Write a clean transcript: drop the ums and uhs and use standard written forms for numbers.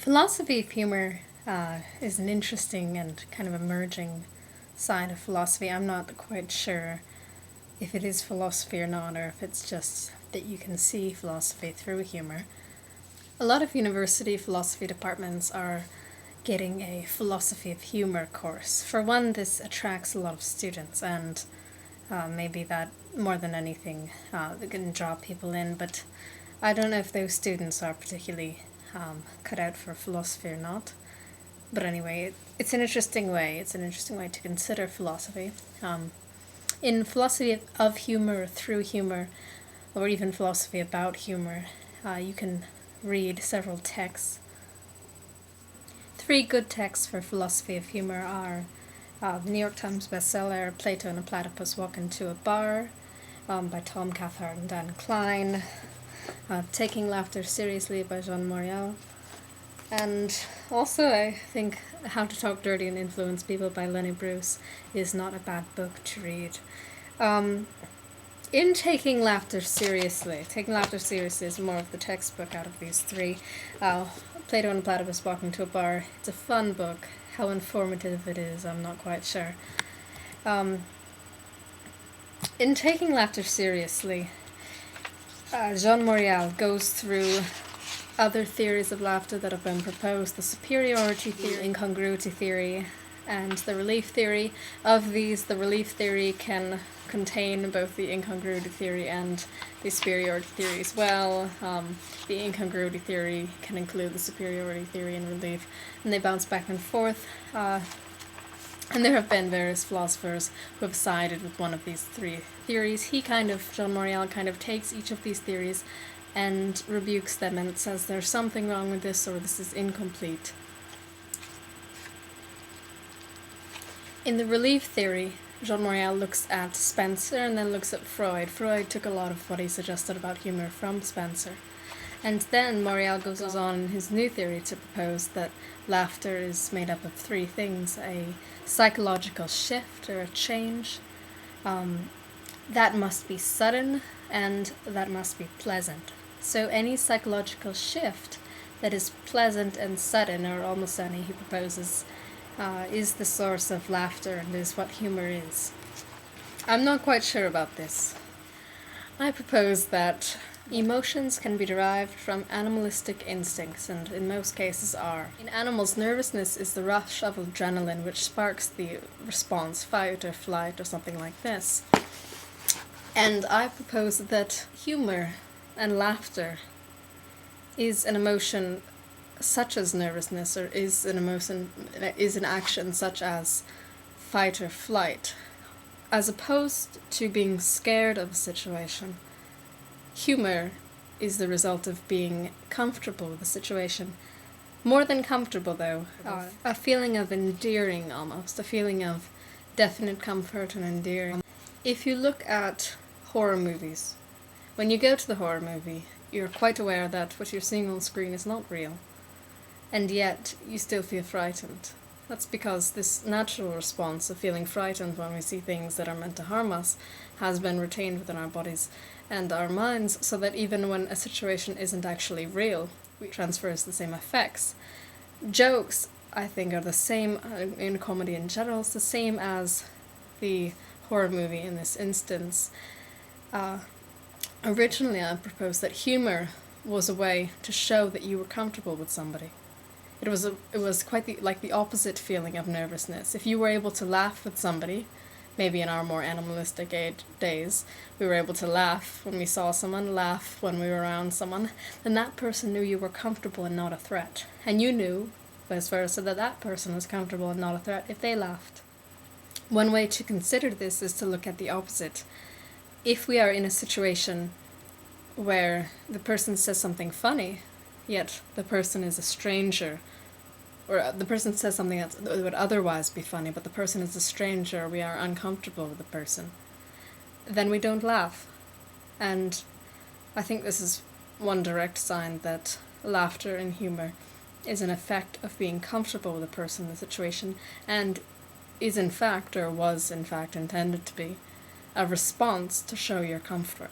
Philosophy of humor is an interesting and kind of emerging side of philosophy. I'm not quite sure if it is philosophy or not, or if it's just that you can see philosophy through humor. A lot of university philosophy departments are getting a philosophy of humor course. For one, this attracts a lot of students, and maybe that more than anything that can draw people in, but I don't know if those students are particularly cut out for philosophy or not. But anyway, it's an interesting way. It's an interesting way to consider philosophy. In philosophy of humor, or through humor, or even philosophy about humor, you can read several texts. Three good texts for philosophy of humor are the New York Times bestseller Plato and a Platypus Walk into a Bar by Tom Cathcart and Dan Klein, Taking Laughter Seriously by Jean Morial, and also I think How to Talk Dirty and Influence People by Lenny Bruce is not a bad book to read. In Taking Laughter Seriously is more of the textbook out of these three. Plato and a Platypus Walk into a Bar, it's a fun book. How informative it is, I'm not quite sure. In Taking Laughter Seriously, Jean Morial goes through other theories of laughter that have been proposed, the superiority theory, incongruity theory, and the relief theory. Of these, the relief theory can contain both the incongruity theory and the superiority theory as well. The incongruity theory can include the superiority theory and relief, and they bounce back and forth. And there have been various philosophers who have sided with one of these three theories. Jean Morial kind of takes each of these theories and rebukes them and says there's something wrong with this, or this is incomplete. In the relief theory, Jean Morial looks at Spencer and then looks at Freud. Freud took a lot of what he suggested about humor from Spencer. And then Morial goes on in his new theory to propose that laughter is made up of three things: a psychological shift or a change, that must be sudden, and that must be pleasant. So any psychological shift that is pleasant and sudden, or almost any, he proposes, is the source of laughter and is what humor is. I'm not quite sure about this. I propose that emotions can be derived from animalistic instincts, and in most cases are. In animals, nervousness is the rush of adrenaline which sparks the response, fight or flight or something like this. And I propose that humor and laughter is an emotion such as nervousness, or is an action such as fight or flight, as opposed to being scared of a situation. Humor is the result of being comfortable with the situation. More than comfortable, though, a feeling of endearing almost, a feeling of definite comfort and endearing. If you look at horror movies, when you go to the horror movie, you're quite aware that what you're seeing on screen is not real, and yet you still feel frightened. That's because this natural response of feeling frightened when we see things that are meant to harm us has been retained within our bodies and our minds, so that even when a situation isn't actually real, it transfers the same effects. Jokes, I think, are the same in comedy in general. It's the same as the horror movie in this instance. Originally, I proposed that humor was a way to show that you were comfortable with somebody. It was quite like the opposite feeling of nervousness. If you were able to laugh with somebody, maybe in our more animalistic days, we were able to laugh when we saw someone, laugh when we were around someone, then that person knew you were comfortable and not a threat. And you knew, vice versa, that that person was comfortable and not a threat if they laughed. One way to consider this is to look at the opposite. If we are in a situation where the person says something funny, yet the person is a stranger, or the person says something that would otherwise be funny, but the person is a stranger, we are uncomfortable with the person, then we don't laugh. And I think this is one direct sign that laughter and humor is an effect of being comfortable with the person in the situation, and is in fact, or was in fact intended to be, a response to show your comfort.